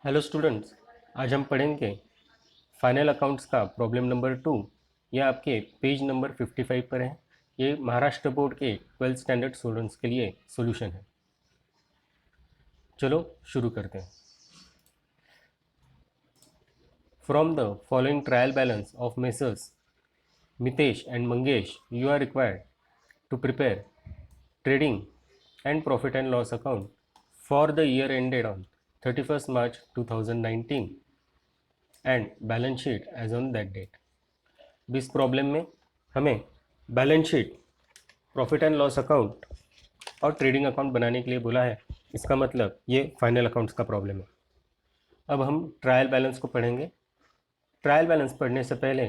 Hello students. आज हम पढ़ेंगे फाइनल अकाउंट्स का प्रॉब्लम नंबर 2। ये आपके पेज नंबर 55 पर है। ये महाराष्ट्र बोर्ड के 12th स्टैंडर्ड स्टूडेंट्स के लिए सॉल्यूशन है। चलो शुरू करते हैं। From the following trial balance of messrs Mitesh and Mangesh you are required to prepare trading and profit and loss account for the year ended on 31st March 2019 and balance sheet as on that date। इस problem में हमें balance sheet, profit and loss account और trading account बनाने के लिए बोला है। इसका मतलब ये फाइनल अकाउंट्स का प्रॉब्लम है। अब हम ट्रायल बैलेंस को पढ़ेंगे। ट्रायल बैलेंस पढ़ने से पहले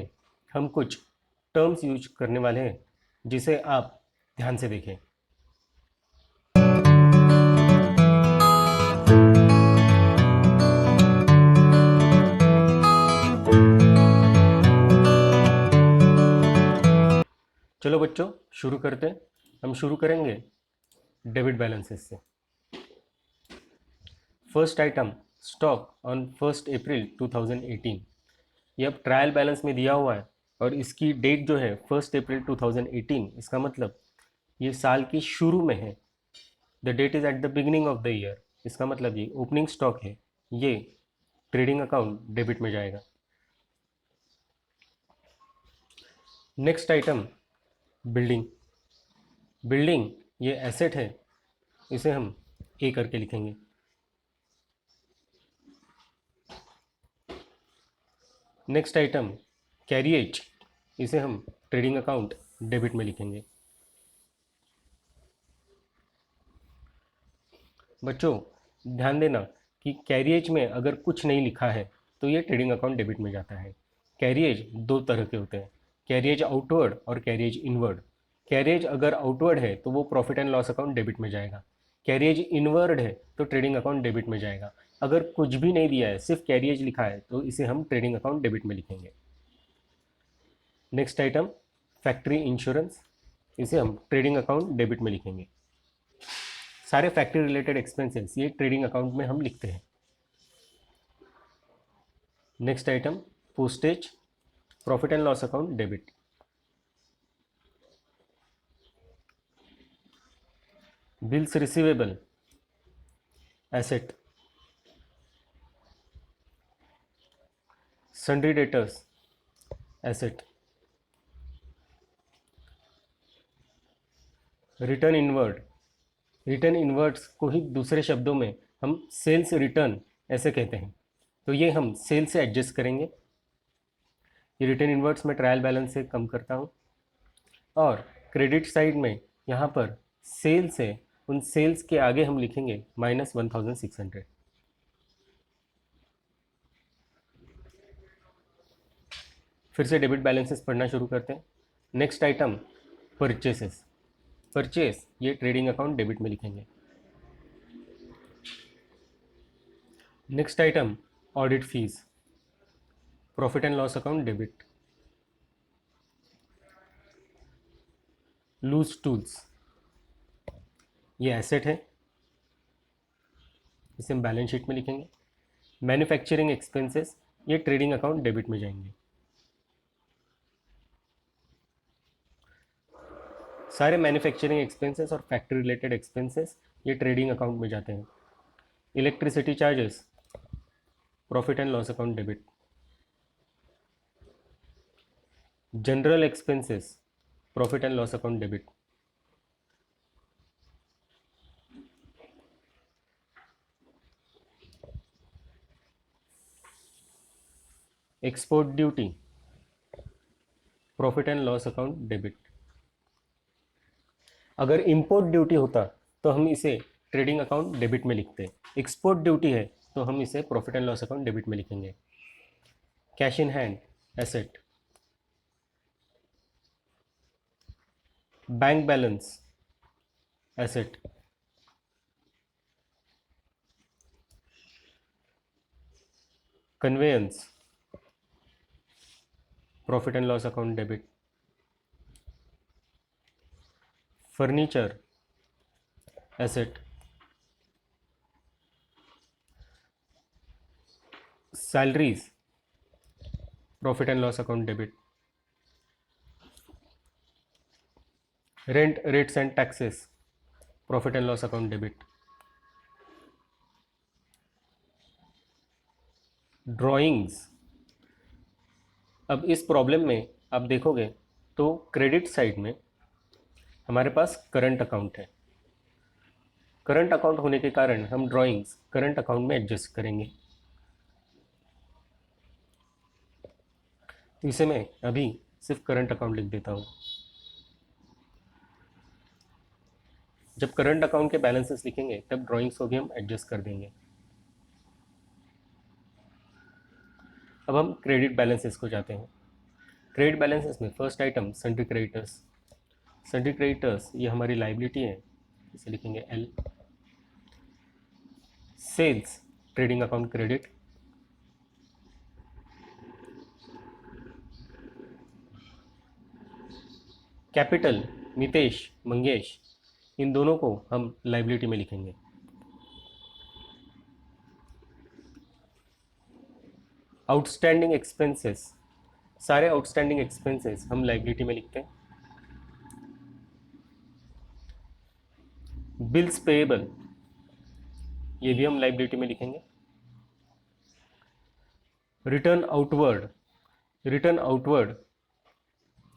हम कुछ टर्म्स यूज करने वाले हैं जिसे आप ध्यान से देखें। चलो बच्चों शुरू करते हैं। हम शुरू करेंगे डेबिट बैलेंसेस से। फर्स्ट आइटम स्टॉक ऑन 1 अप्रैल 2018। ये अब ट्रायल बैलेंस में दिया हुआ है और इसकी डेट जो है 1 अप्रैल 2018। इसका मतलब ये साल की शुरू में है। The that is at the beginning of the year. इसका मतलब ये ओपनिंग स्टॉक है। ये ट्रेडिंग अकाउंट डेबिट में जाएगा। Next item building. बिल्डिंग ये एसेट है, इसे हम ए करके लिखेंगे। नेक्स्ट आइटम कैरिएज, इसे हम ट्रेडिंग अकाउंट डेबिट में लिखेंगे। बच्चों ध्यान देना कि कैरिएज में अगर कुछ नहीं लिखा है तो ये ट्रेडिंग अकाउंट डेबिट में जाता है। कैरिएज दो तरह के होते हैं, कैरिएज आउटवर्ड और कैरिएज इनवर्ड। कैरिएज अगर आउटवर्ड है तो वो profit and loss account debit में जाएगा। कैरिएज इनवर्ड है तो ट्रेडिंग अकाउंट डेबिट में जाएगा। अगर कुछ भी नहीं दिया है, सिर्फ कैरिएज लिखा है, तो इसे हम ट्रेडिंग अकाउंट डेबिट में लिखेंगे। नेक्स्ट आइटम फैक्ट्री इंश्योरेंस, इसे हम ट्रेडिंग अकाउंट डेबिट में लिखेंगे। सारे फैक्ट्री रिलेटेड एक्सपेंसेस ये ट्रेडिंग अकाउंट में हम लिखते हैं। Next item postage, profit and loss account debit. Bills receivable asset. Sundry debtors asset. Return inward, return inwards को ही दूसरे शब्दों में हम सेल्स रिटर्न ऐसे कहते हैं, तो ये हम सेल से एडजस्ट करेंगे। ये रिटर्न इनवर्ड्स में ट्रायल बैलेंस से कम करता हूँ। और क्रेडिट साइड में यहाँ पर सेल्स है, उन सेल्स के आगे हम लिखेंगे -1600। फिर से डेबिट बैलेंसेस पढ़ना शुरू करते हैं। Next item purchases. परचेस ये ट्रेडिंग अकाउंट डेबिट में लिखेंगे। Next item audit fees, profit and loss account debit. Loose tools ये एसेट है, इसे हम बैलेंस शीट में लिखेंगे। मैन्युफैक्चरिंग एक्सपेंसेस ये ट्रेडिंग अकाउंट डेबिट में जाएंगे। सारे मैन्युफैक्चरिंग एक्सपेंसेस और फैक्ट्री रिलेटेड एक्सपेंसेस ये ट्रेडिंग अकाउंट में जाते हैं। Electricity charges profit and loss account debit. General expenses profit and loss account debit. Export duty profit and loss account debit. अगर import duty होता तो हम इसे ट्रेडिंग अकाउंट डेबिट में लिखते। एक्सपोर्ट ड्यूटी है तो हम इसे profit and loss account debit में लिखेंगे। Cash in hand asset. Bank balance asset. Conveyance profit and loss account debit. Furniture asset. Salaries profit and loss account debit, rent rates and taxes profit and loss account debit, drawings. अब इस problem में आप देखोगे तो credit side में हमारे पास current account है। Current account होने के कारण हम ड्राइंग्स करंट अकाउंट में एडजस्ट करेंगे। तो इसे मैं अभी सिर्फ करंट अकाउंट लिख देता हूँ। जब करंट अकाउंट के बैलेंसेस लिखेंगे तब ड्राइंग्स को भी हम एडजस्ट कर देंगे। अब हम क्रेडिट बैलेंसेस को जाते हैं। क्रेडिट बैलेंसेस में first item sundry creditors. Sundry creditors ये हमारी लाइबिलिटी है, इसे लिखेंगे L. Sales trading account credit, capital Mitesh Mangesh, इन दोनों को हम लाइबिलिटी में लिखेंगे। आउटस्टैंडिंग एक्सपेंसेस, सारे आउटस्टैंडिंग एक्सपेंसेस हम लाइबिलिटी में लिखते हैं। बिल्स पेएबल ये भी हम लाइबिलिटी में लिखेंगे। रिटर्न आउटवर्ड, रिटर्न आउटवर्ड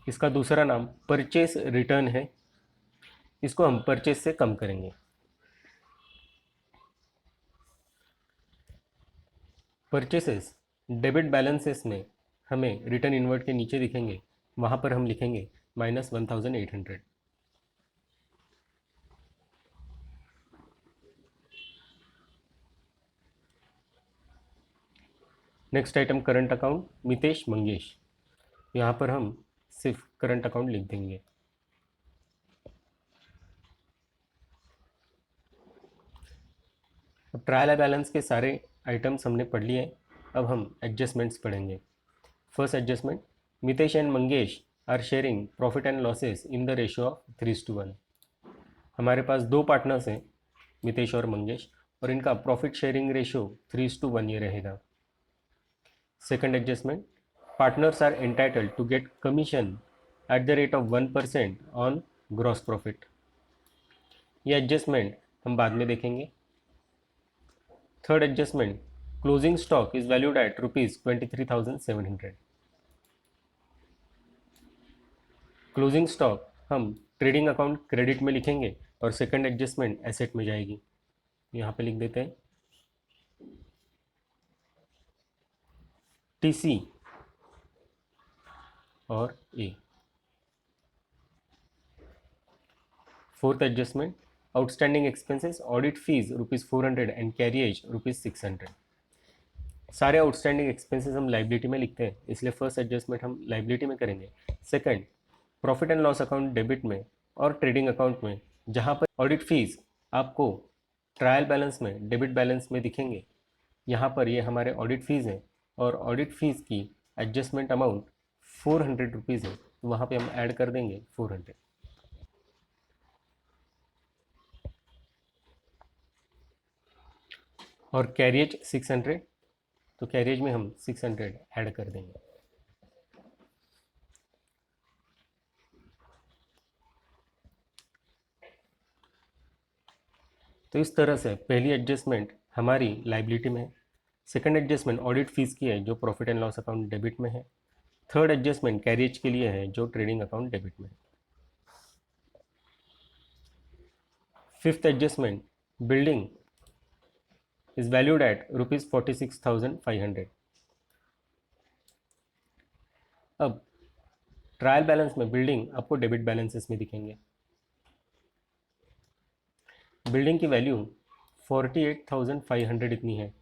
इसका दूसरा नाम परचेस रिटर्न है, इसको हम परचेस से कम करेंगे। परचेसेस डेबिट बैलेंसेस में हमें रिटर्न इनवर्ट के नीचे दिखेंगे, वहाँ पर हम लिखेंगे -1800। Next item current account Mitesh Mangesh, यहाँ पर हम सिर्फ करंट अकाउंट लिख देंगे। अब ट्रायल बैलेंस के सारे आइटम्स हमने पढ़ लिए हैं, अब हम एडजस्टमेंट्स पढ़ेंगे। First adjustment, Mitesh and Mangesh are sharing profit and losses in the ratio of 3:1। हमारे पास दो पार्टनर्स हैं मितेश और मंगेश, और इनका प्रॉफिट शेयरिंग रेशियो 3:1 ये रहेगा। Second adjustment, partners are entitled to get commission at the rate of 1% on gross profit. ये adjustment हम बाद में देखेंगे। Third adjustment, closing stock is valued at ₹23,700। Closing stock हम ट्रेडिंग अकाउंट क्रेडिट में लिखेंगे और सेकंड एडजस्टमेंट एसेट में जाएगी। यहाँ पे लिख देते हैं टीसी और A. Fourth adjustment, outstanding expenses audit fee ₹400 and carriage ₹600। सारे आउटस्टैंडिंग एक्सपेंसेस हम लाइबिलिटी में लिखते हैं, इसलिए फर्स्ट एडजस्टमेंट हम लाइबिलिटी में करेंगे। Second, profit and loss account debit में और ट्रेडिंग अकाउंट में जहाँ पर ऑडिट फीस आपको ट्रायल बैलेंस में डेबिट बैलेंस में दिखेंगे, यहाँ पर ये हमारे ऑडिट फीस हैं और ऑडिट फीस की एडजस्टमेंट अमाउंट ₹400 है, तो वहाँ पे हम ऐड कर देंगे 400। और कैरिएज 600, तो कैरिएज में हम 600 ऐड कर देंगे। तो इस तरह से पहली एडजस्टमेंट हमारी लाइबिलिटी में है। सेकंड एडजस्टमेंट ऑडिट फीस की है जो profit and loss account debit में है। थर्ड एडजस्टमेंट कैरिएज के लिए है जो ट्रेडिंग अकाउंट डेबिट में है। Fifth adjustment, building is valued at ₹46,500। अब ट्रायल बैलेंस में बिल्डिंग आपको डेबिट बैलेंसेस में दिखेंगे। बिल्डिंग की वैल्यू 48,500 इतनी है,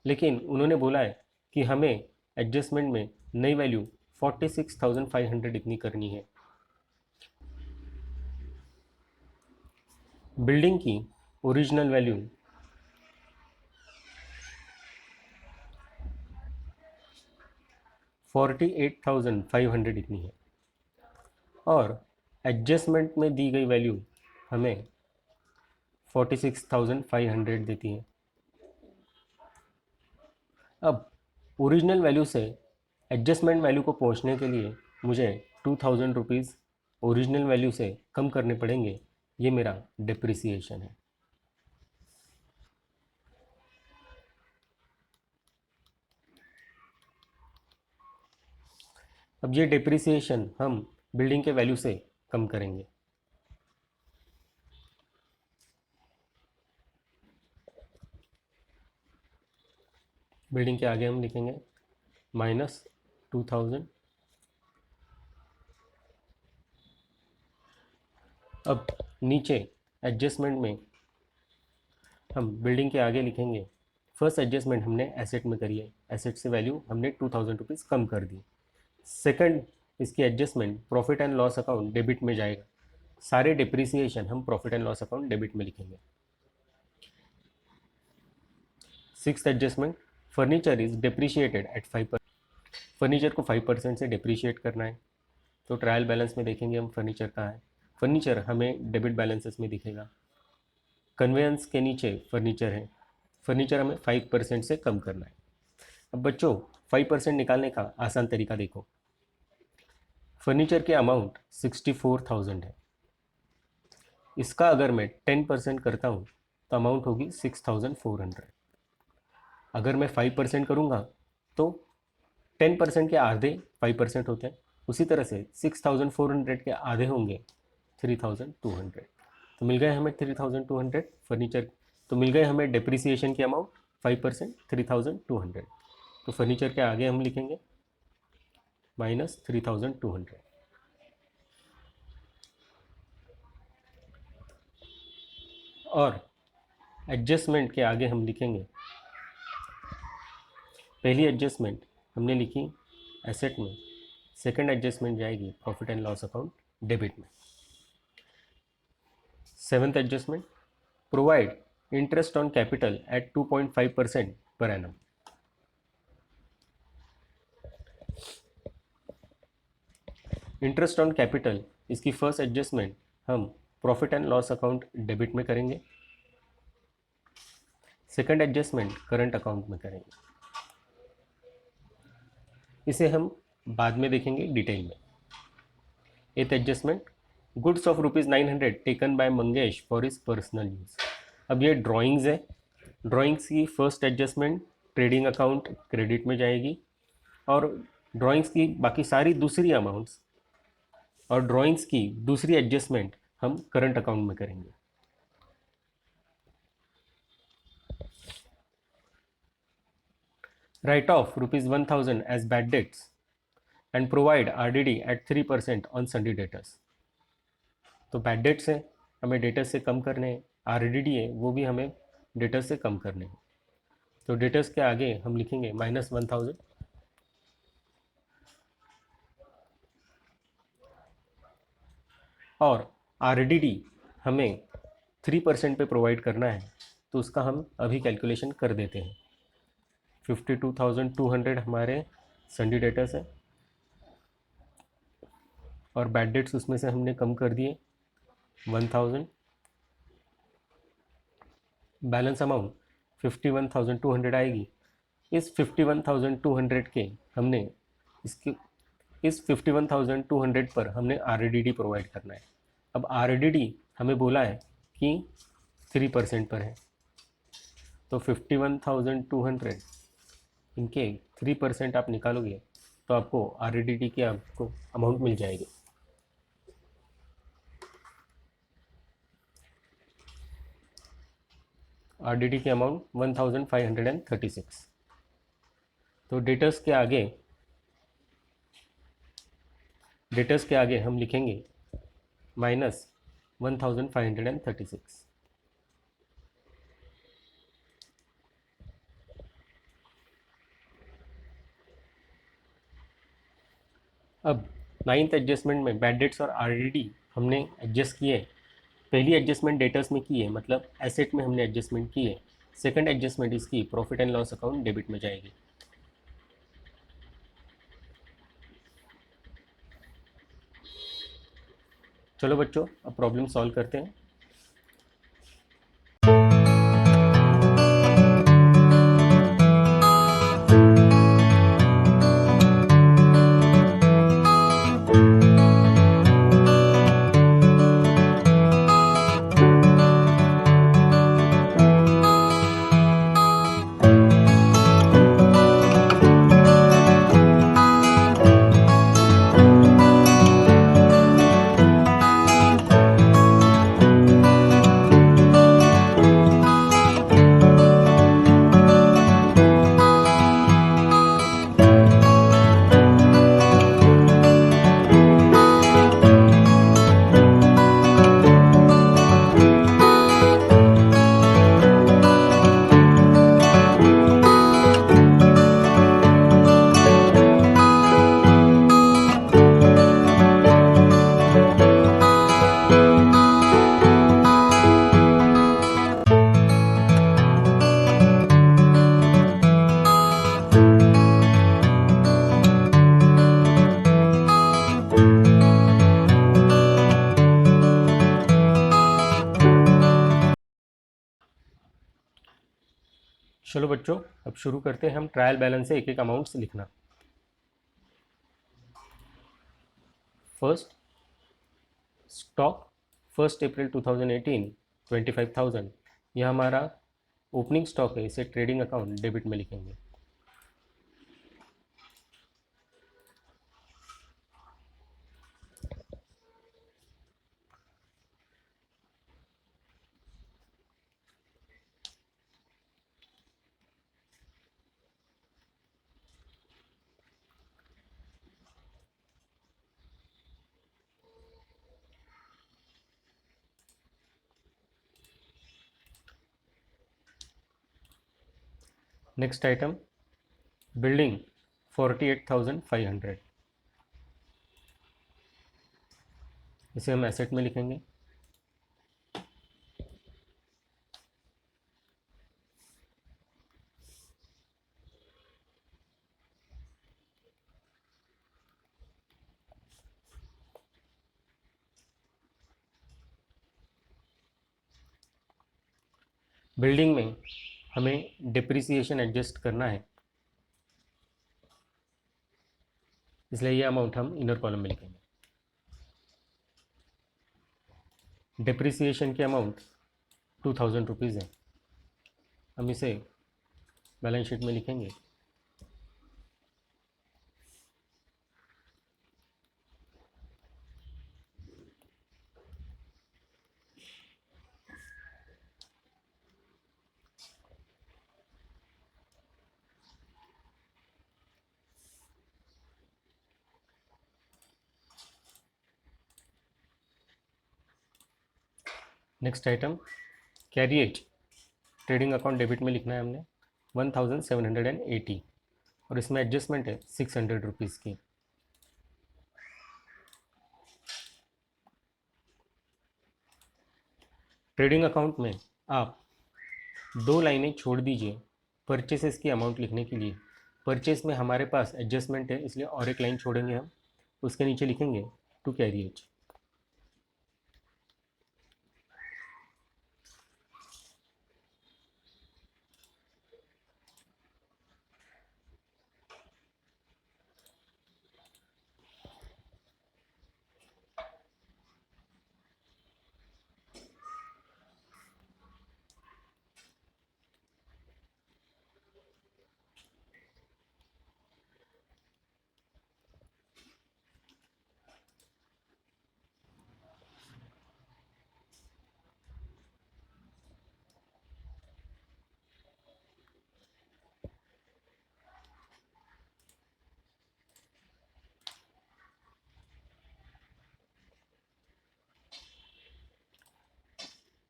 लेकिन उन्होंने बोला है कि हमें एडजस्टमेंट में नई वैल्यू 46,500 इतनी करनी है। बिल्डिंग की ओरिजिनल वैल्यू 48,500 इतनी है और एडजस्टमेंट में दी गई वैल्यू हमें 46,500 देती है। अब ओरिजिनल वैल्यू से एडजस्टमेंट वैल्यू को पहुंचने के लिए मुझे 2000 रुपीज़ ओरिजिनल वैल्यू से कम करने पड़ेंगे। ये मेरा डिप्रिसिएशन है। अब ये डिप्रिसिएशन हम बिल्डिंग के वैल्यू से कम करेंगे। बिल्डिंग के आगे हम लिखेंगे -2000। अब नीचे एडजस्टमेंट में हम बिल्डिंग के आगे लिखेंगे, फर्स्ट एडजस्टमेंट हमने एसेट में करी है, एसेट से वैल्यू हमने 2000 रुपीज़ कम कर दी। सेकंड इसकी adjustment profit and loss account debit में जाएगा। सारे डिप्रिसिएशन हम profit and loss account debit में लिखेंगे। Sixth adjustment, furniture is depreciated at 5%। Furniture को 5% से डिप्रिशिएट करना है, तो ट्रायल बैलेंस में देखेंगे हम फर्नीचर कहाँ है। फर्नीचर हमें डेबिट बैलेंसेस में दिखेगा। कन्वेंस के नीचे फर्नीचर है, फर्नीचर हमें 5% से कम करना है। अब बच्चों 5% निकालने का आसान तरीका देखो। फर्नीचर के अमाउंट 64,000 है, इसका अगर मैं 10% करता हूँ तो अमाउंट होगी 6,400। अगर मैं 5% करूँगा तो 10% के आधे 5% होते हैं, उसी तरह से 6,400 के आधे होंगे 3,200। तो मिल गए हमें 3,200 फर्नीचर। तो मिल गए हमें डिप्रिसिएशन की अमाउंट 5%, 3,200। तो फर्नीचर के आगे हम लिखेंगे -3,200। और एडजस्टमेंट के आगे हम लिखेंगे, पहली एडजस्टमेंट हमने लिखी एसेट में, सेकंड एडजस्टमेंट जाएगी profit and loss account debit में। Seventh adjustment, provide interest on capital at 2.5% per annum. Interest on capital इसकी फर्स्ट एडजस्टमेंट हम profit and loss account debit में करेंगे, सेकंड एडजस्टमेंट करंट अकाउंट में करेंगे। इसे हम बाद में देखेंगे डिटेल में। एथ adjustment, goods of ₹900 taken by Mangesh for his personal use. अब ये ड्राइंग्स है, ड्राइंग्स की first adjustment trading account credit में जाएगी, और ड्राइंग्स की बाकी सारी दूसरी अमाउंट्स और ड्राइंग्स की दूसरी एडजस्टमेंट हम करंट अकाउंट में करेंगे। Write off ₹1,000 as bad debts and provide RDD at 3% on sundry debtors. तो बैड डेट्स है, हमें डेटर्स से कम करने हैं, RDD है, वो भी हमें डेटर्स से कम करने हैं। तो डेटर्स के आगे हम लिखेंगे -1,000 और RDD हमें 3% पे प्रोवाइड करना है, तो उसका हम अभी कैलकुलेशन कर देते हैं। 52,200 हमारे सन्डे डेटर्स है और बैड डेट्स उसमें से हमने कम कर दिए 1,000। बैलेंस अमाउंट 51,200 आएगी। इस 51,200 के हमने इस 51,200 पर हमने RDD प्रोवाइड करना है। अब RDD हमें बोला है कि 3% पर है, तो 51,200 इनके 3% आप निकालोगे तो आपको RDD की आपको अमाउंट मिल जाएगी। RDD की अमाउंट 1,536। तो डेटर्स के आगे हम लिखेंगे -1,536। अब नाइन्थ एडजस्टमेंट में बैड डेट्स और RDD हमने एडजस्ट किए। पहली एडजस्टमेंट डेटर्स में की है, मतलब एसेट में हमने एडजस्टमेंट की है। सेकंड एडजस्टमेंट इसकी profit and loss account debit में जाएगी। चलो बच्चों, अब प्रॉब्लम सॉल्व करते हैं। चलो बच्चों, अब शुरू करते हैं हम ट्रायल बैलेंस से एक एक अमाउंट्स लिखना। फर्स्ट स्टॉक 1 अप्रैल 2018 25,000, यह हमारा ओपनिंग स्टॉक है, इसे ट्रेडिंग अकाउंट डेबिट में लिखेंगे। नेक्स्ट आइटम बिल्डिंग 48,500, इसे हम एसेट में लिखेंगे। बिल्डिंग में हमें डिप्रिसिएशन एडजस्ट करना है, इसलिए ये अमाउंट हम इनर कॉलम में लिखेंगे। डिप्रिसिएशन की अमाउंट 2,000 रुपीज़ है, हम इसे बैलेंस शीट में लिखेंगे। Next item carriage trading account debit में लिखना है हमने 1,780, और इसमें एडजस्टमेंट है 600 रुपीज़ की। ट्रेडिंग अकाउंट में आप 2 लाइनें छोड़ दीजिए परचेसेस की अमाउंट लिखने के लिए। परचेस में हमारे पास एडजस्टमेंट है, इसलिए और एक लाइन छोड़ेंगे हम, उसके नीचे लिखेंगे to carriage.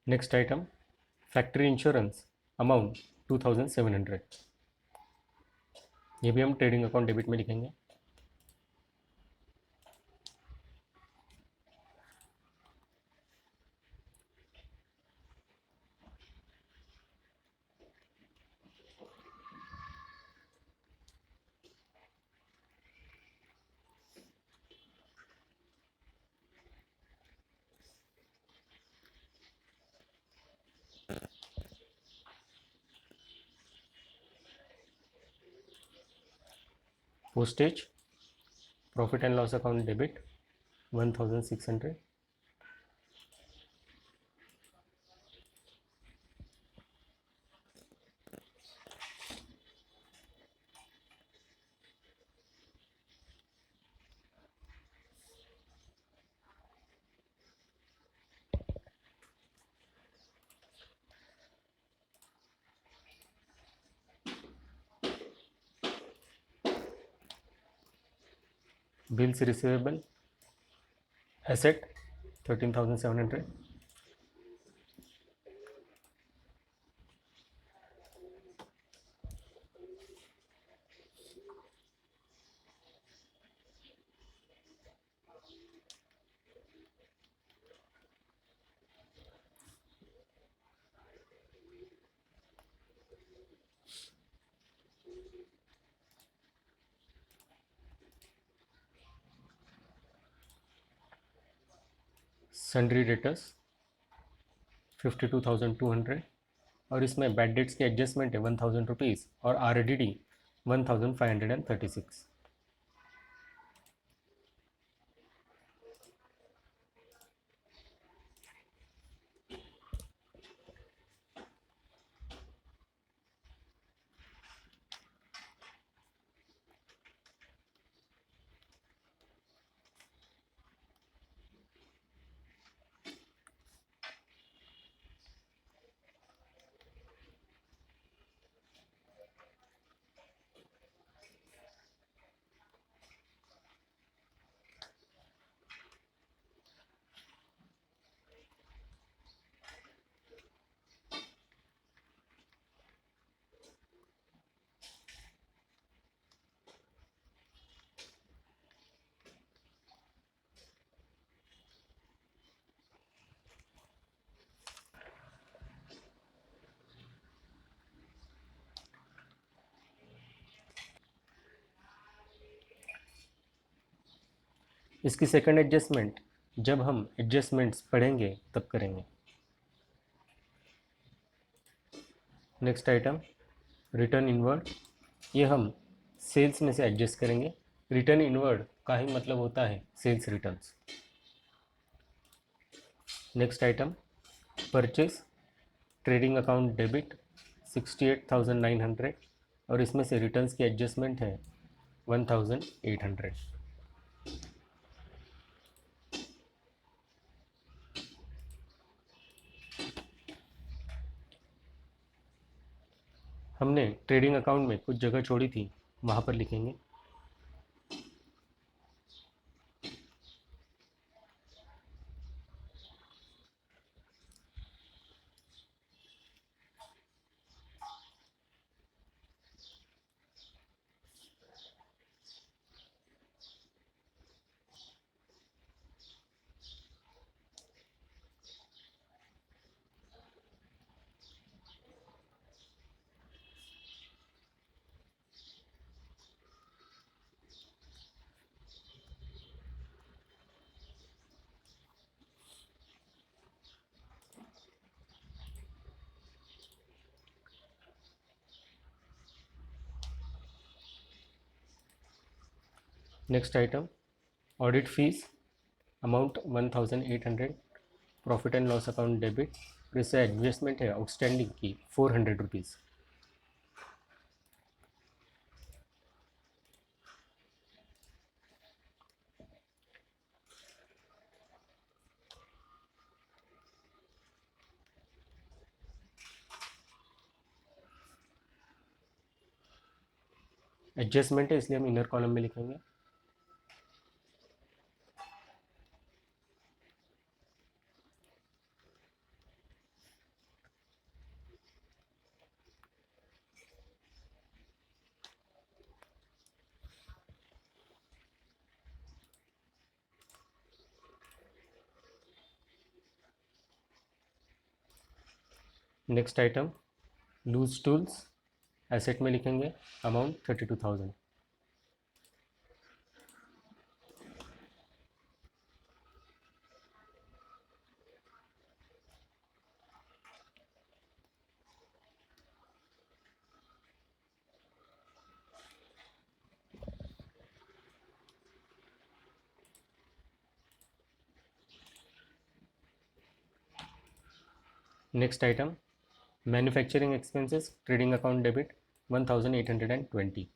Next item factory insurance amount 2,700, ये भी हम ट्रेडिंग अकाउंट डेबिट में लिखेंगे। Postage profit and loss account debit 1,600। Bills receivable asset 13,700। Sundry debtors 52,200, और इसमें बैड डेट्स की एडजस्टमेंट है 1000 रुपीज़ और RDD 1536। इसकी सेकंड एडजस्टमेंट जब हम एडजस्टमेंट्स पढ़ेंगे तब करेंगे। नेक्स्ट आइटम रिटर्न इनवर्ड, ये हम सेल्स में से एडजस्ट करेंगे। रिटर्न इनवर्ड का ही मतलब होता है sales returns. Next item purchase trading account debit 68,900 और इसमें से रिटर्न्स की एडजस्टमेंट है 1,800। हमने ट्रेडिंग अकाउंट में कुछ जगह छोड़ी थी, वहाँ पर लिखेंगे। Next item audit fees amount 1,800, profit and loss account debit, इससे एडजस्टमेंट है आउटस्टैंडिंग की 400 रुपीज़। एडजस्टमेंट है इसलिए हम इनर कॉलम में लिखेंगे। Next item loose tools asset में लिखेंगे amount 32,000। Next item manufacturing expenses trading account debit 1,820।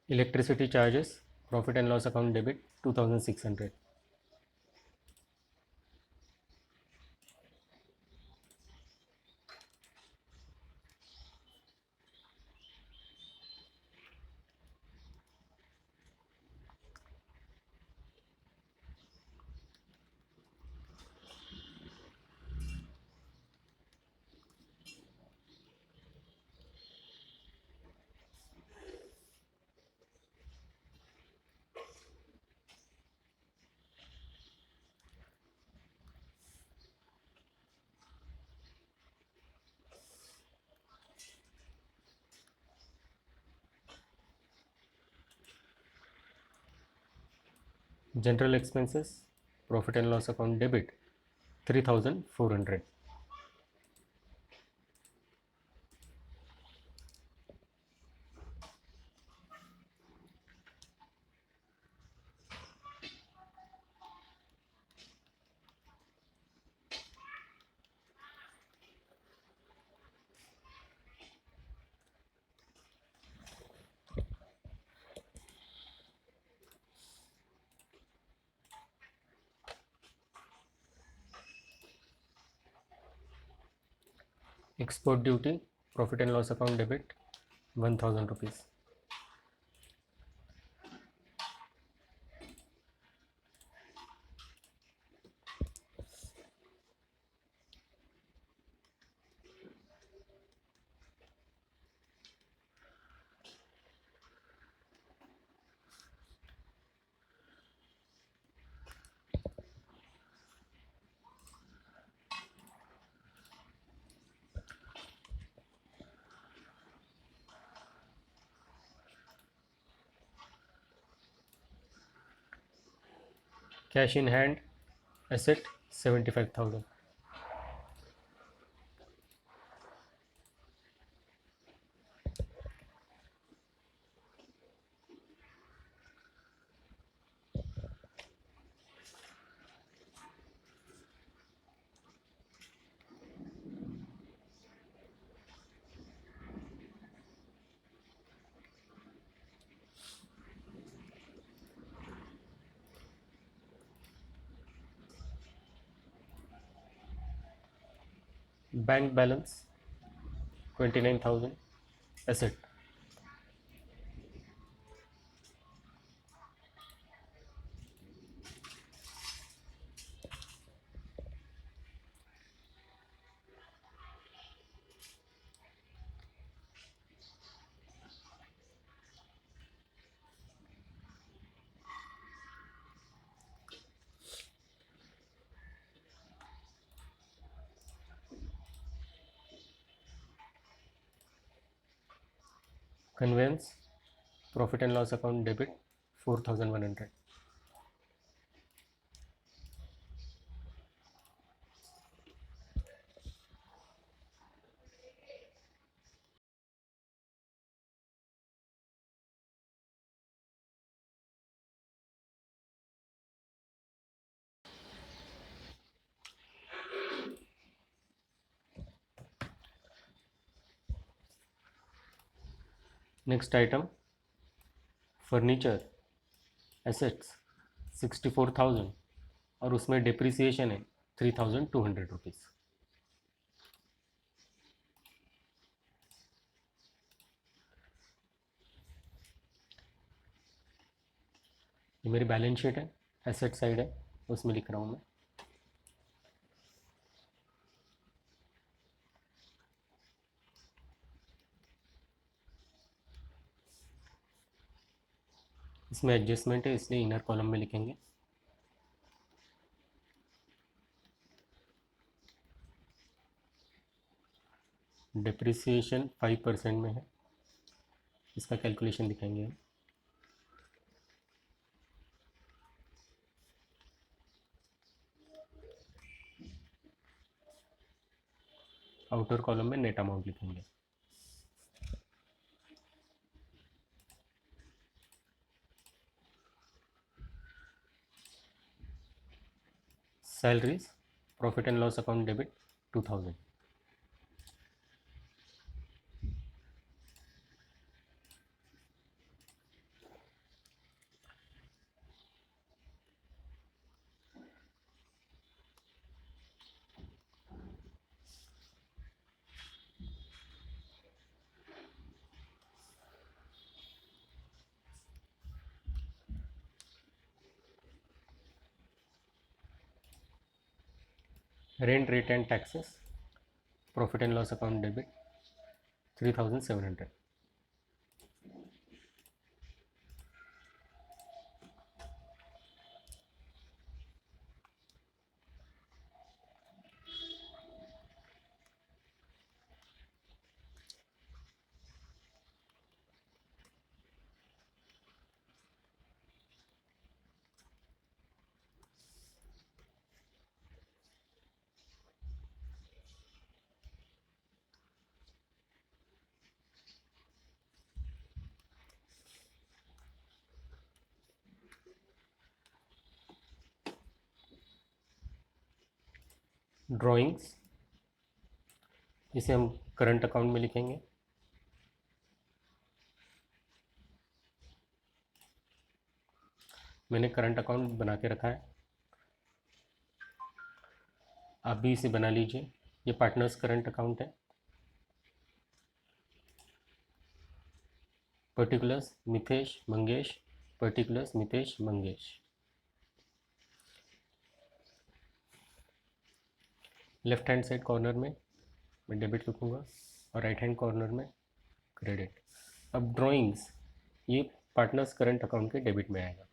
Electricity charges profit and loss account debit 2,600। General expenses, profit and loss account debit 3,400. Export duty, profit and loss account debit 1,000 rupees. Cash in hand, asset 75,000. Bank balance 29,000. Asset. Conveyance, profit and loss account debit 4,100. Next item, furniture assets 64,000 और उसमें depreciation है 3,200 rupees. ये मेरी balance sheet है, asset side है, उसमें लिख रहा हूँ मैं. इसमें एडजस्टमेंट है इसलिए इनर कॉलम में लिखेंगे. डिप्रिसिएशन 5% में है, इसका कैलकुलेशन दिखाएंगे हम. आउटर कॉलम में नेट अमाउंट लिखेंगे. Salaries, profit and loss account debit 2,000. Rent, rate and taxes, profit and loss account debit 3,700. Drawings, इसे हम करंट अकाउंट में लिखेंगे। मैंने करंट अकाउंट बना के रखा है, आप भी इसे बना लीजिए। ये पार्टनर्स करंट अकाउंट है। Particulars Mitesh Mangesh, particulars Mitesh Mangesh. Left hand side corner में मैं डेबिट लिखूँगा और राइट हैंड कॉर्नर में क्रेडिट। अब ड्राइंग्स, ये पार्टनर्स करंट अकाउंट के डेबिट में आएगा।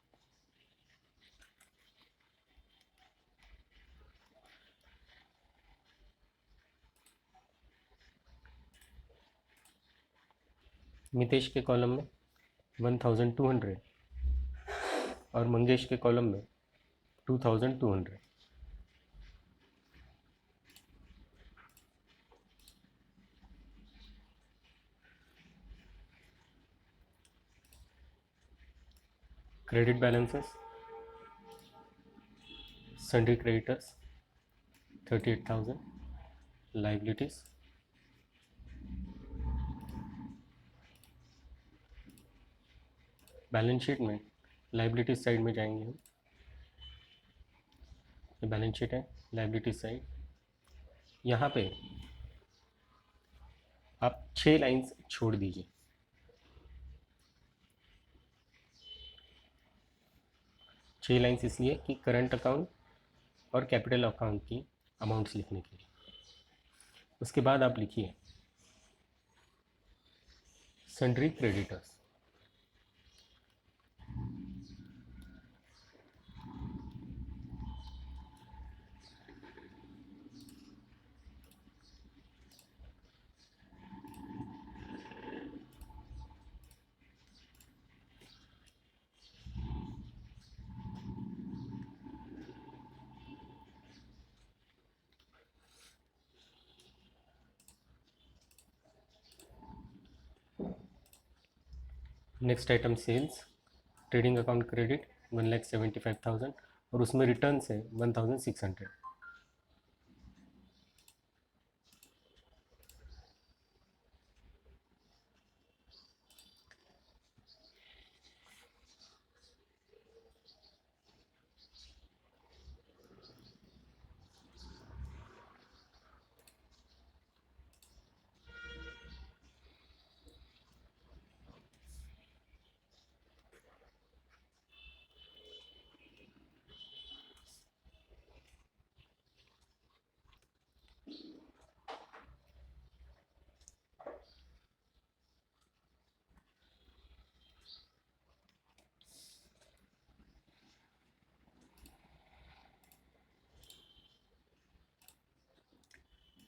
मितेश के कॉलम में 1200 और मंगेश के कॉलम में 2200। Credit balances, sundry creditors 38,000, liabilities balance sheet में लाइबिलिटीज साइड में जाएंगे हम। ये बैलेंस शीट है, लाइबिलिटीज साइड। यहाँ पे आप 6 लाइंस छोड़ दीजिए। छः लाइंस इसलिए कि करंट अकाउंट और कैपिटल अकाउंट की अमाउंट्स लिखने के लिए। उसके बाद आप लिखिए sundry creditors. Next item sales, trading account credit 1,75,000 और उसमें रिटर्न है 1,600।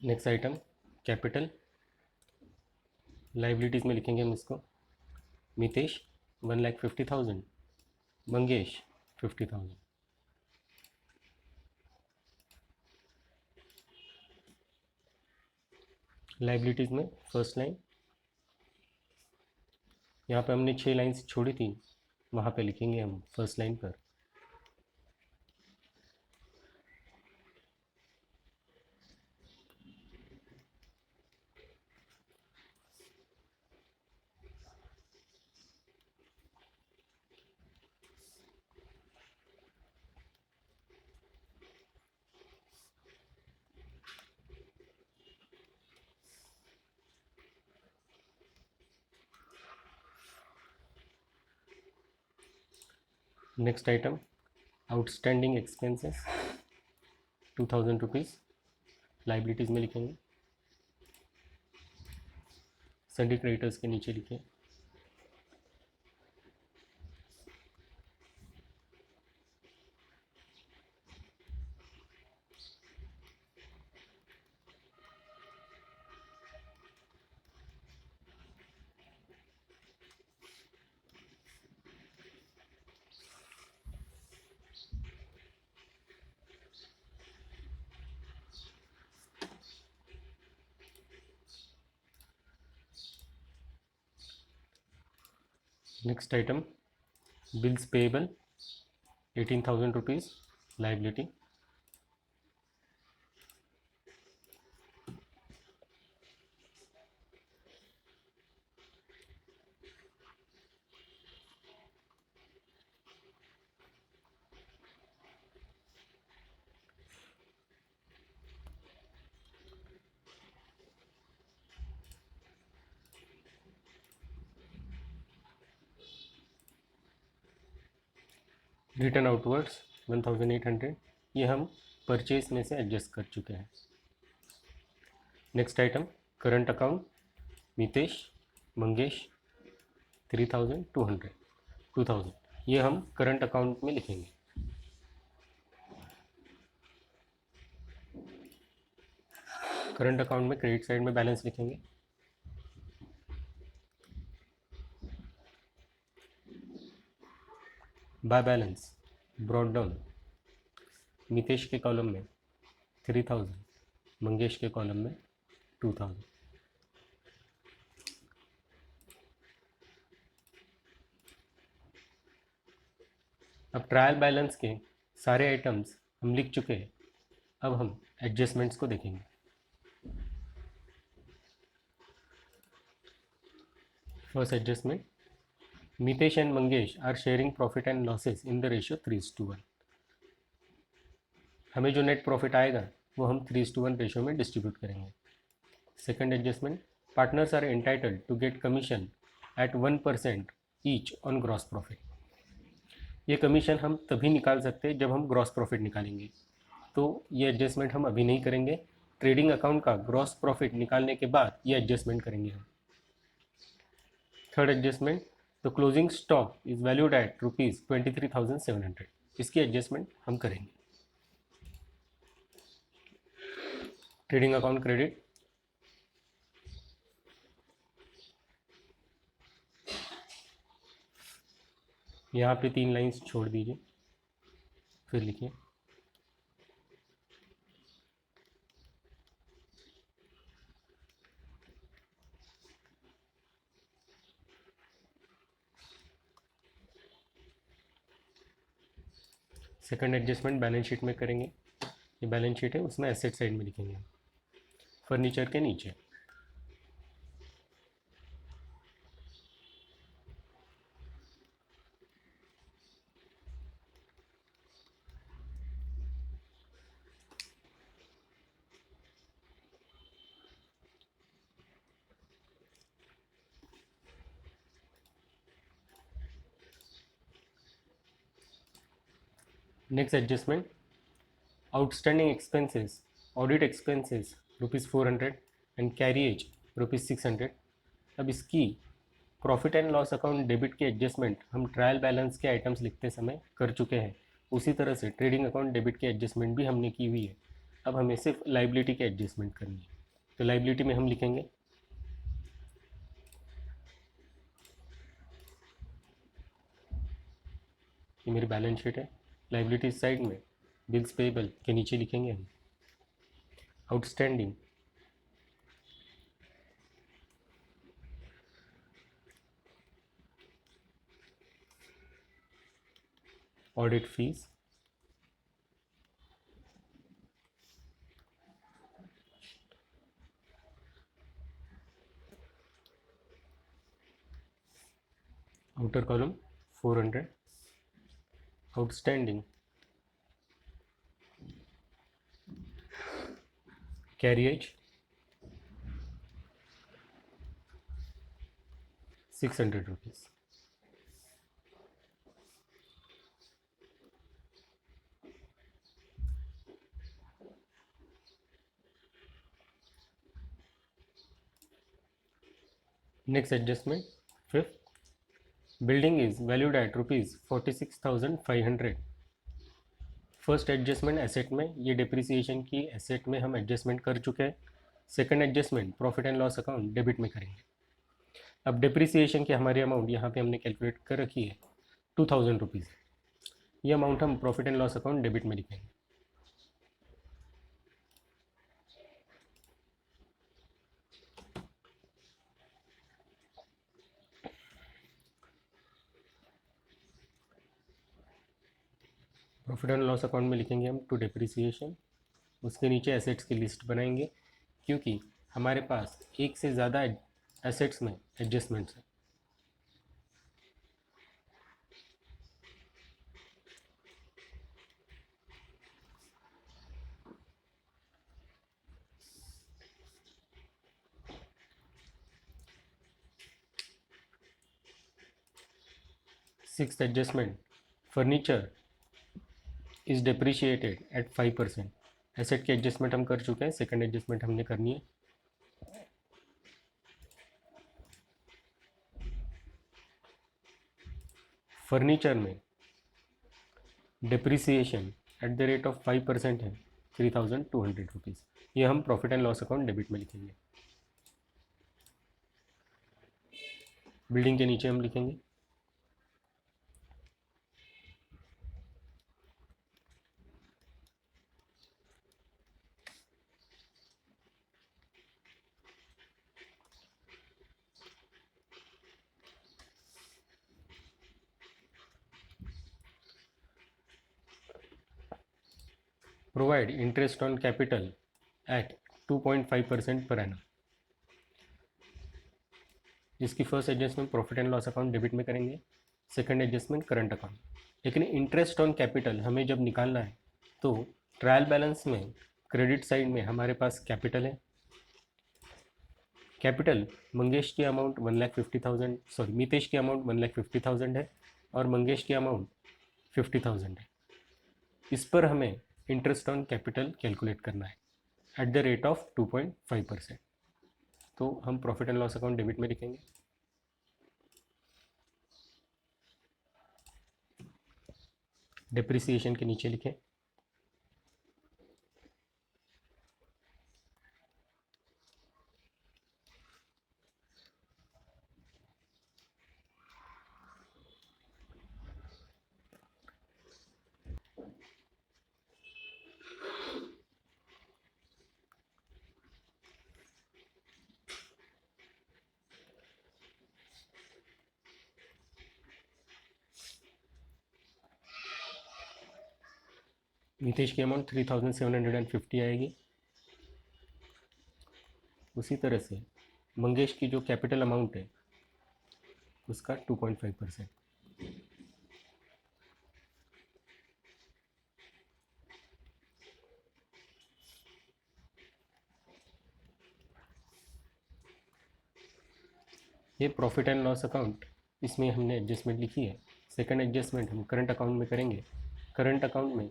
नेक्स्ट आइटम कैपिटल, लाइबिलिटीज़ में लिखेंगे हम इसको मितेश 1,50,000, मंगेश 50,000। लाइबिलिटीज़ में फर्स्ट लाइन, यहाँ पे हमने 6 लाइन्स छोड़ी थी, वहाँ पे लिखेंगे हम फर्स्ट लाइन पर next item outstanding expenses 2,000 rupees, liabilities में लिखेंगे। सन्ड्री क्रेडिटर्स के नीचे लिखिए next item bills payable 18,000 rupees, liability. Return outwards 1800, ये हम परचेज में से एडजस्ट कर चुके हैं। Next item current account, Mitesh Mangesh 3200, 2000, ये हम करंट अकाउंट में लिखेंगे। करंट अकाउंट में क्रेडिट साइड में बैलेंस लिखेंगे। By balance brought down, Mitesh के कॉलम में 3000, मंगेश के कॉलम में 2000। अब ट्रायल बैलेंस के सारे आइटम्स हम लिख चुके हैं। अब हम एडजस्टमेंट्स को देखेंगे। First adjustment, Mitesh and Mangesh are sharing profit and losses in the ratio 3:1। हमें जो नेट प्रॉफिट आएगा वो हम 3:1 रेशियो में डिस्ट्रीब्यूट करेंगे। Second adjustment, partners are entitled to get commission at 1% each on gross profit. ये कमीशन हम तभी निकाल सकते हैं जब हम ग्रॉस प्रॉफिट निकालेंगे, तो ये एडजस्टमेंट हम अभी नहीं करेंगे। ट्रेडिंग अकाउंट का ग्रॉस प्रॉफिट निकालने के बाद ये एडजस्टमेंट करेंगे हम। Third adjustment, the closing stock is valued at ₹23,700, इसकी एडजस्टमेंट हम करेंगे। ट्रेडिंग अकाउंट क्रेडिट, यहाँ पे 3 लाइंस छोड़ दीजिए, फिर लिखिए। सेकंड एडजस्टमेंट बैलेंस शीट में करेंगे। ये बैलेंस शीट है, उसमें एसेट साइड में लिखेंगे फर्नीचर के नीचे। Next adjustment, outstanding expenses, audit expenses ₹400 and carriage ₹600। अब इसकी profit and loss account debit की एडजस्टमेंट हम ट्रायल बैलेंस के आइटम्स लिखते समय कर चुके हैं। उसी तरह से ट्रेडिंग अकाउंट डेबिट की एडजस्टमेंट भी हमने की हुई है। अब हमें सिर्फ लाइबिलिटी की एडजस्टमेंट करनी है। तो लाइबिलिटी में हम लिखेंगे ये मेरी बैलेंस शीट है, लाइबिलिटी साइड में बिल्स पेबल के नीचे लिखेंगे हम outstanding audit fees, outer column 400, outstanding carriage ₹600। Next adjustment fifth, building is valued eight ₹46,500। First adjustment asset में, ये डिप्रिसिएशन की एसेट में हम एडजस्टमेंट कर चुके हैं। Second adjustment profit and loss account debit में करेंगे। अब डिप्रिसिएशन की हमारी अमाउंट यहाँ पे हमने कैलकुलेट कर रखी है ₹2,000। ये अमाउंट हम profit and loss account debit में लिखेंगे। प्रॉफिट एंड लॉस अकाउंट में लिखेंगे हम टू डिप्रिसिएशन, उसके नीचे एसेट्स की लिस्ट बनाएंगे, क्योंकि हमारे पास एक से ज़्यादा एसेट्स में एडजस्टमेंट्स हैं। Sixth adjustment, furniture is depreciated at 5%। Asset की एडजस्टमेंट हम कर चुके हैं, सेकंड एडजस्टमेंट हमने करनी है। फर्नीचर में depreciation at the rate of 5% है 3200 रुपीज़। ये हम profit and loss account debit में लिखेंगे। बिल्डिंग के नीचे हम लिखेंगे provide interest on capital at 2.5% per annum. इसकी first adjustment profit and loss account debit में करेंगे, सेकंड एडजस्टमेंट करंट अकाउंट। लेकिन इंटरेस्ट ऑन कैपिटल हमें जब निकालना है तो ट्रायल बैलेंस में क्रेडिट साइड में हमारे पास कैपिटल है। कैपिटल मंगेश की अमाउंट 1,50,000, सॉरी मितेश की अमाउंट 1,50,000 है और मंगेश की अमाउंट 50,000 है। इस पर हमें इंटरेस्ट ऑन कैपिटल कैलकुलेट करना है एट द रेट ऑफ 2.5%। तो हम profit and loss account debit में लिखेंगे। डिप्रिसिएशन के नीचे लिखें मितेश की अमाउंट 3,750 आएगी। उसी तरह से मंगेश की जो कैपिटल अमाउंट है उसका 2.5%। ये प्रॉफिट एंड लॉस अकाउंट, इसमें हमने एडजस्टमेंट लिखी है। सेकंड एडजस्टमेंट हम करंट अकाउंट में करेंगे। करंट अकाउंट में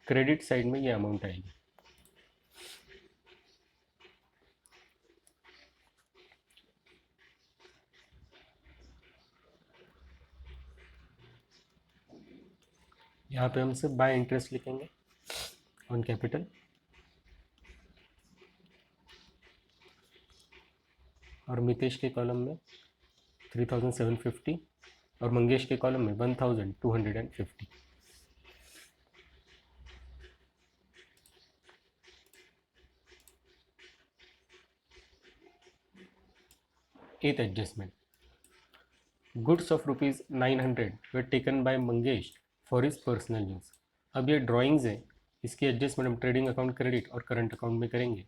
क्रेडिट साइड में ये अमाउंट आएगी। यहाँ पे हम सिर्फ बाय इंटरेस्ट लिखेंगे ऑन कैपिटल, और मितेश के कॉलम में 3,750 और मंगेश के कॉलम में 1,250। एथ adjustment, goods of ₹900 were taken by Mangesh for his personal use. अब ये ड्राइंग्स है, इसकी एडजस्टमेंट हम ट्रेडिंग अकाउंट क्रेडिट और करंट अकाउंट में करेंगे।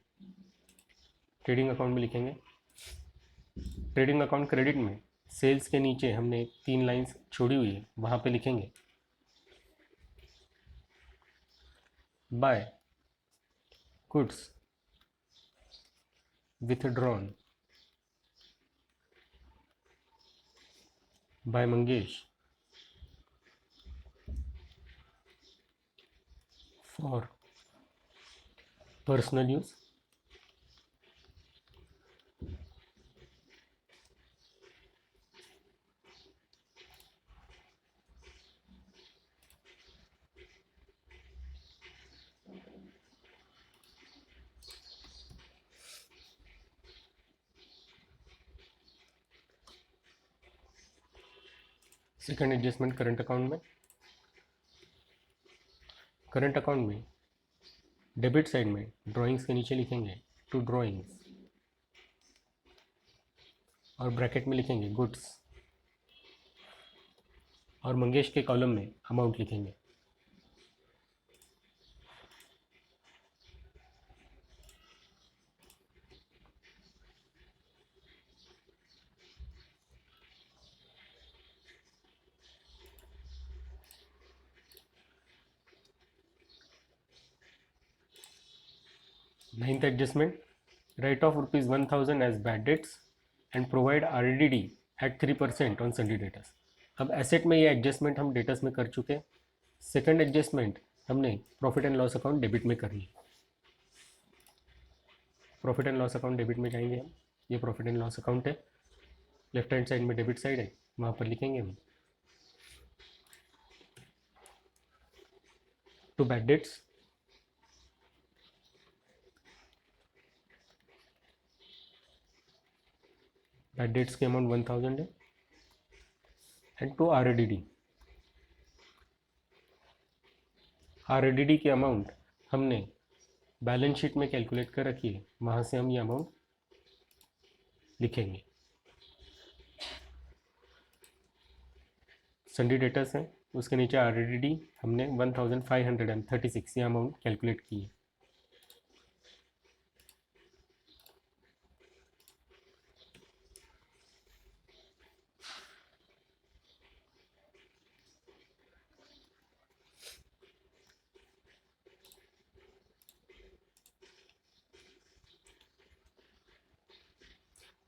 ट्रेडिंग अकाउंट में लिखेंगे, ट्रेडिंग अकाउंट क्रेडिट में सेल्स के नीचे हमने 3 लाइंस छोड़ी हुई है, वहाँ पे लिखेंगे by goods withdrawn by Mangesh for personal use। Second adjustment current account में, करंट अकाउंट में डेबिट साइड में ड्राइंग्स के नीचे लिखेंगे टू ड्राइंग्स और ब्रैकेट में लिखेंगे गुड्स, और मंगेश के कॉलम में अमाउंट लिखेंगे। Ninth adjustment, write off ₹1,000 as bad debts and provide RDD at 3% on sundry debtors. अब एसेट में ये एडजस्टमेंट हम डेटर्स में कर चुके हैं। सेकंड एडजस्टमेंट हमने profit and loss account debit में कर ली। Profit and loss account debit में जाएंगे हम। ये प्रॉफिट एंड लॉस अकाउंट है, लेफ्ट हैंड साइड में डेबिट साइड है, वहाँ पर लिखेंगे हम to bad dates, bad debts की अमाउंट 1000 है, एंड टू आरएडीडी, आरएडीडी की अमाउंट हमने बैलेंस शीट में कैलकुलेट कर रखी है, वहाँ से हम ये अमाउंट लिखेंगे। सन्डी डेटर्स हैं, उसके नीचे आरएडीडी हमने 1536 ये अमाउंट कैलकुलेट की है।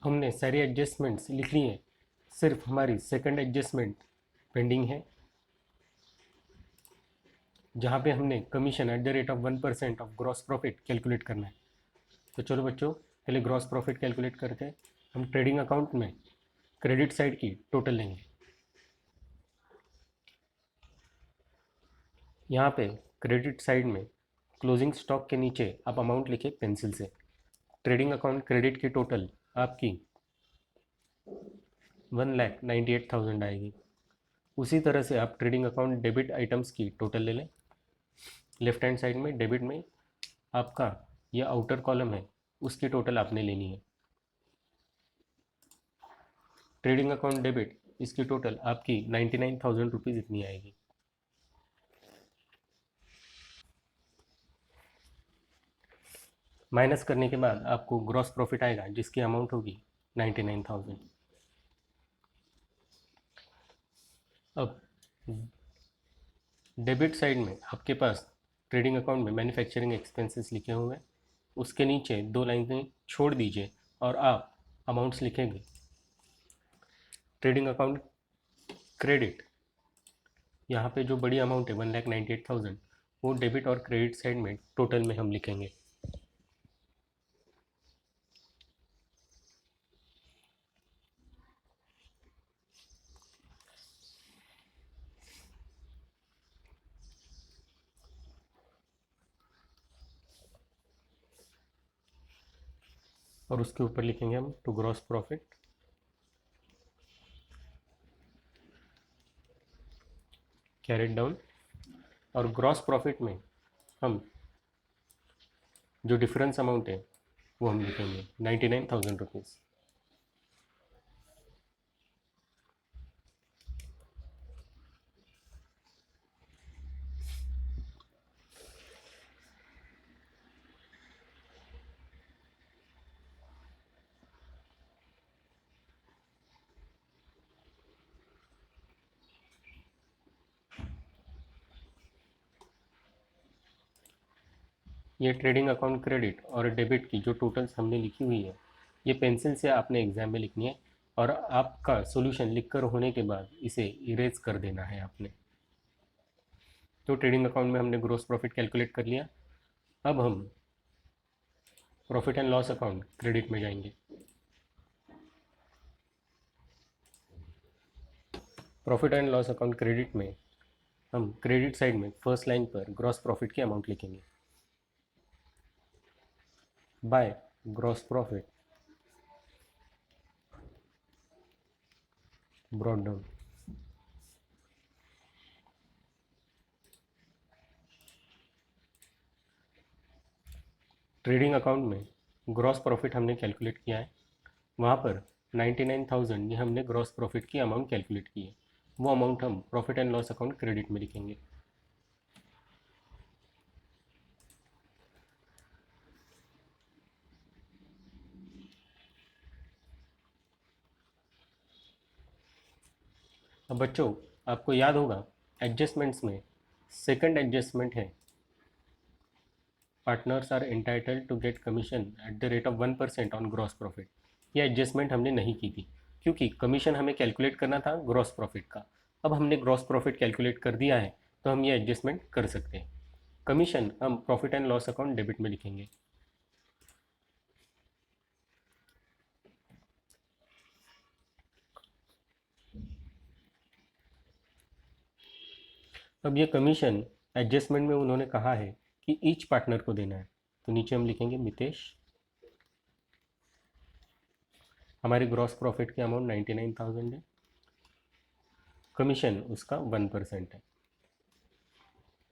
हमने सारी एडजस्टमेंट्स लिख ली हैं, सिर्फ हमारी सेकंड एडजस्टमेंट पेंडिंग है, जहाँ पे हमने commission at the rate of 1% of gross profit calculate करना है। तो चलो बच्चों, पहले ग्रॉस प्रॉफिट कैलकुलेट करते हैं। हम ट्रेडिंग अकाउंट में क्रेडिट साइड की टोटल लेंगे। यहाँ पे क्रेडिट साइड में क्लोजिंग स्टॉक के नीचे आप अमाउंट लिखे पेंसिल से। ट्रेडिंग अकाउंट क्रेडिट की टोटल आपकी 1,98,000 आएगी। उसी तरह से आप ट्रेडिंग अकाउंट डेबिट आइटम्स की टोटल ले लें। लेफ्ट हैंड साइड में डेबिट में आपका ये आउटर कॉलम है, उसकी टोटल आपने लेनी है। ट्रेडिंग अकाउंट डेबिट, इसकी टोटल आपकी 99,000 रुपीज़ इतनी आएगी। माइनस करने के बाद आपको ग्रॉस प्रॉफिट आएगा, जिसकी अमाउंट होगी 99,000। अब डेबिट साइड में आपके पास ट्रेडिंग अकाउंट में मैन्युफैक्चरिंग एक्सपेंसेस लिखे हुए हैं, उसके नीचे 2 लाइनें छोड़ दीजिए और आप अमाउंट्स लिखेंगे। ट्रेडिंग अकाउंट क्रेडिट, यहाँ पे जो बड़ी अमाउंट है 1,98,000, वो डेबिट और क्रेडिट साइड में टोटल में हम लिखेंगे। और उसके ऊपर लिखेंगे हम to gross profit, carried down. और ग्रॉस प्रॉफिट में हम जो डिफरेंस अमाउंट है वो हम लिखेंगे 99,000 रुपीज़। ये ट्रेडिंग अकाउंट क्रेडिट और डेबिट की जो टोटल्स हमने लिखी हुई है, ये पेंसिल से आपने एग्जाम में लिखनी है, और आपका सॉल्यूशन लिखकर होने के बाद इसे इरेज कर देना है आपने। तो ट्रेडिंग अकाउंट में हमने ग्रॉस प्रॉफिट कैलकुलेट कर लिया। अब हम profit and loss account credit में जाएंगे। Profit and loss account credit में हम क्रेडिट साइड में फर्स्ट लाइन पर ग्रॉस प्रॉफिट की अमाउंट लिखेंगे। By gross profit brought down. Trading account में ग्रॉस प्रॉफिट हमने कैलकुलेट किया है, वहाँ पर 99,000 ये हमने ग्रॉस प्रॉफिट की अमाउंट कैलकुलेट की है, वो अमाउंट हम profit and loss account credit में लिखेंगे। अब बच्चों, आपको याद होगा एडजस्टमेंट्स में सेकंड एडजस्टमेंट है, partners are entitled to get commission at the rate of 1% on gross profit. ये एडजस्टमेंट हमने नहीं की थी, क्योंकि कमीशन हमें कैलकुलेट करना था ग्रॉस प्रॉफिट का। अब हमने ग्रॉस प्रॉफिट कैलकुलेट कर दिया है, तो हम ये एडजस्टमेंट कर सकते हैं। कमीशन हम profit and loss account debit में लिखेंगे। अब ये कमीशन एडजस्टमेंट में उन्होंने कहा है कि ईच पार्टनर को देना है, तो नीचे हम लिखेंगे मितेश। हमारी ग्रॉस प्रॉफिट की अमाउंट 99,000 है, कमीशन उसका 1% है।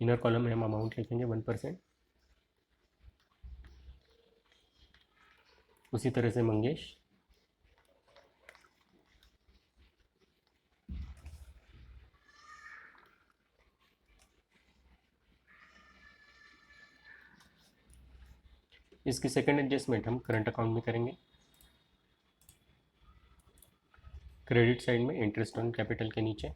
इनर कॉलम में हम अमाउंट लिखेंगे 1%। उसी तरह से मंगेश, इसकी सेकंड एडजस्टमेंट हम करंट अकाउंट में करेंगे। क्रेडिट साइड में इंटरेस्ट ऑन कैपिटल के नीचे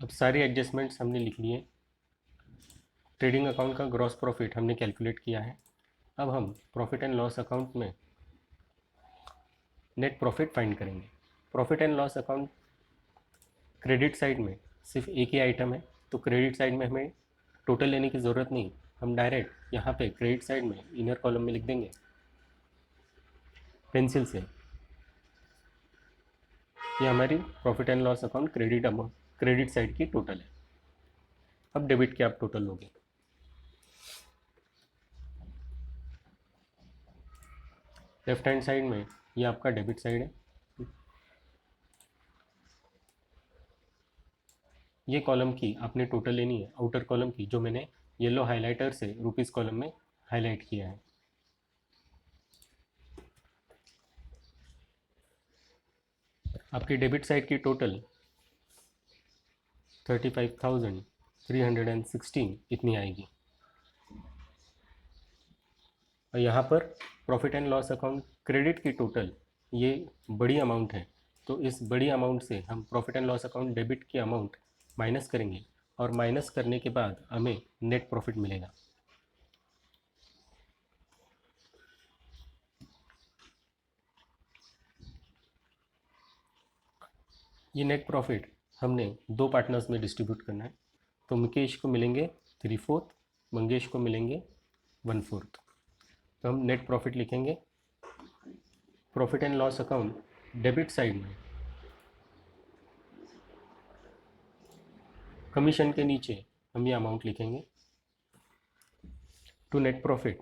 अब सारी एडजस्टमेंट्स हमने लिख लिए। ट्रेडिंग अकाउंट का ग्रॉस प्रॉफिट हमने कैलकुलेट किया है। अब हम प्रॉफिट एंड लॉस अकाउंट में नेट प्रॉफिट फाइंड करेंगे। Profit and loss account credit side में सिर्फ एक ही आइटम है, तो क्रेडिट साइड में हमें टोटल लेने की ज़रूरत नहीं, हम डायरेक्ट यहाँ पे क्रेडिट साइड में इनर कॉलम में लिख देंगे पेंसिल से, ये हमारी profit and loss account credit amount credit side की टोटल है। अब डेबिट की आप टोटल लोगे। लेफ्ट हैंड साइड में ये आपका डेबिट साइड है। ये कॉलम की आपने टोटल लेनी है, आउटर कॉलम की, जो मैंने येलो हाइलाइटर से रुपीस कॉलम में हाईलाइट किया है। आपकी डेबिट साइड की टोटल 35,316 इतनी आएगी। और यहाँ पर profit and loss account credit की टोटल ये बड़ी अमाउंट है, तो इस बड़ी अमाउंट से हम profit and loss account debit की अमाउंट माइनस करेंगे, और माइनस करने के बाद हमें नेट प्रॉफिट मिलेगा। ये नेट प्रॉफिट हमने दो पार्टनर्स में डिस्ट्रीब्यूट करना है, तो मुकेश को मिलेंगे 3/4, मंगेश को मिलेंगे 1/4। तो हम नेट प्रॉफिट लिखेंगे profit and loss account debit side में कमीशन के नीचे हम ये अमाउंट लिखेंगे to net profit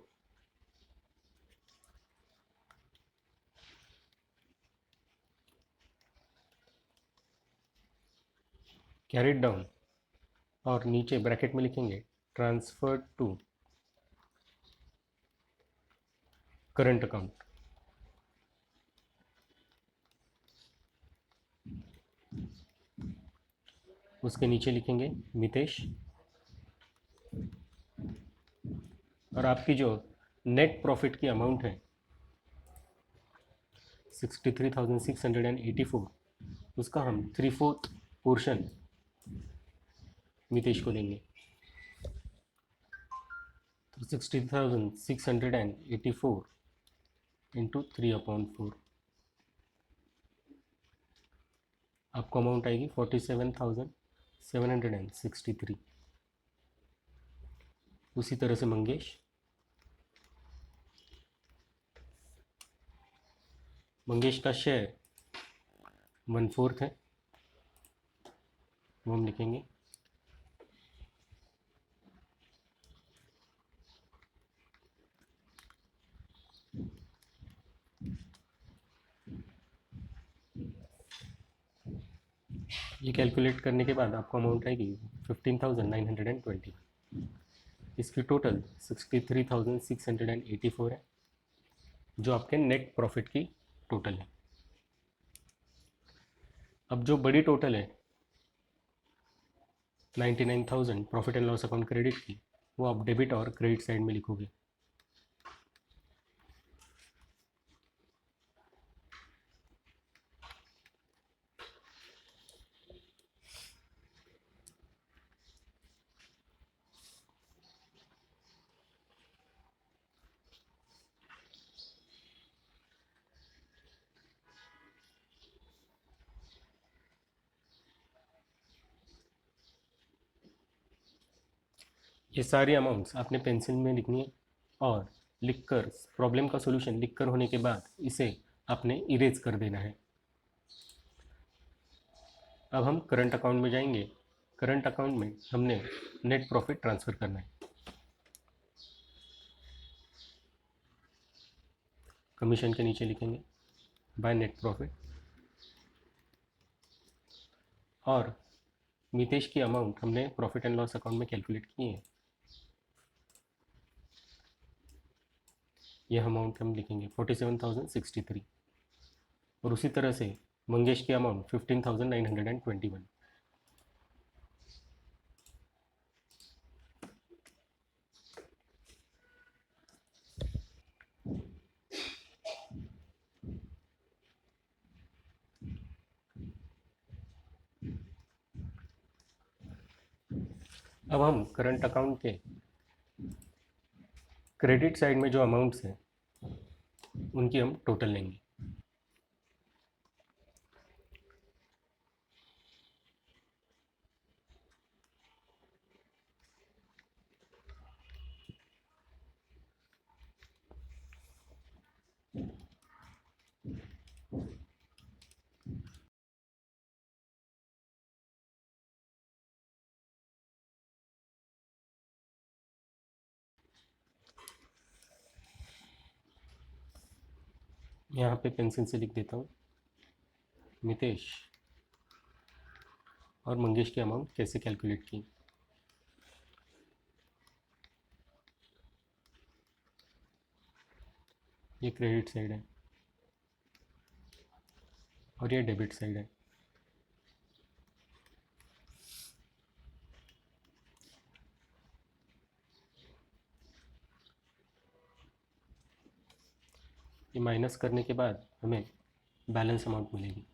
carried down, और नीचे ब्रैकेट में लिखेंगे ट्रांसफर टू करंट अकाउंट। उसके नीचे लिखेंगे मितेश, और आपकी जो नेट प्रॉफिट की अमाउंट है 63,684, उसका हम 3/4 पोर्शन मितेश को देंगे। तो 60,684 इंटू 3/4 आपको अमाउंट आएगी 47,763। उसी तरह से मंगेश का शेयर 1/4 है, वो हम लिखेंगे। ये कैलकुलेट करने के बाद आपको अमाउंट आएगी 15,920। इसकी टोटल 63,684 है, जो आपके नेट प्रॉफिट की टोटल है। अब जो बड़ी टोटल है 99,000 profit and loss account credit की, वो आप डेबिट और क्रेडिट साइड में लिखोगे। ये सारी अमाउंट्स आपने पेंसिल में लिखनी है और लिखकर प्रॉब्लम का सॉल्यूशन लिखकर होने के बाद इसे आपने इरेज कर देना है। अब हम करंट अकाउंट में जाएंगे। करंट अकाउंट में हमने नेट प्रॉफिट ट्रांसफ़र करना है। कमीशन के नीचे लिखेंगे बाय नेट प्रॉफिट और मितेश की अमाउंट हमने प्रॉफिट एंड लॉस अकाउंट में कैलकुलेट की है। यह अमाउंट हम लिखेंगे 47,063 और उसी तरह से मंगेश की अमाउंट 15,921। अब हम करंट अकाउंट के क्रेडिट साइड में जो अमाउंट्स हैं उनकी हम टोटल लेंगे। यहाँ पे पेंसिल से लिख देता हूँ मितेश और मंगेश की अमाउंट कैसे कैलकुलेट की। ये क्रेडिट साइड है और ये डेबिट साइड है। ये माइनस करने के बाद हमें बैलेंस अमाउंट मिलेगी।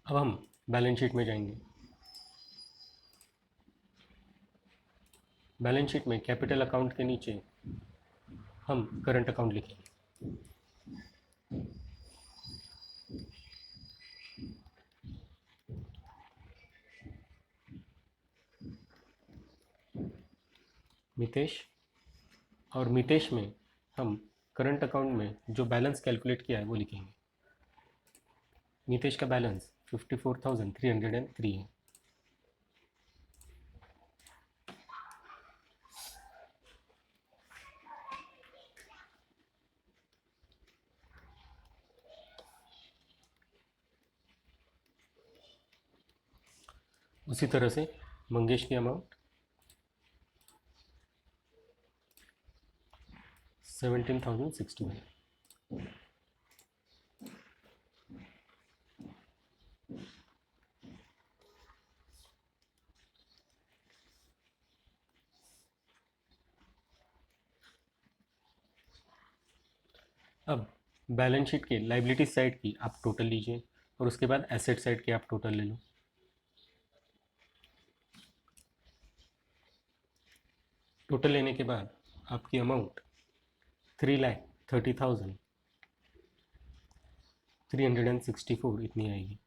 अब हम बैलेंस शीट में जाएंगे। बैलेंस शीट में कैपिटल अकाउंट के नीचे हम करंट अकाउंट लिखेंगे। मितेश और मितेश में हम करंट अकाउंट में जो बैलेंस कैलकुलेट किया है वो लिखेंगे। मितेश का बैलेंस 54,303 है। उसी तरह से मंगेश की अमाउंट 17,061। अब बैलेंस शीट के लाइबिलिटी साइड की आप टोटल लीजिए और उसके बाद एसेट साइड की आप टोटल ले लो। टोटल लेने के बाद आपकी अमाउंट 3,30,364 इतनी आएगी।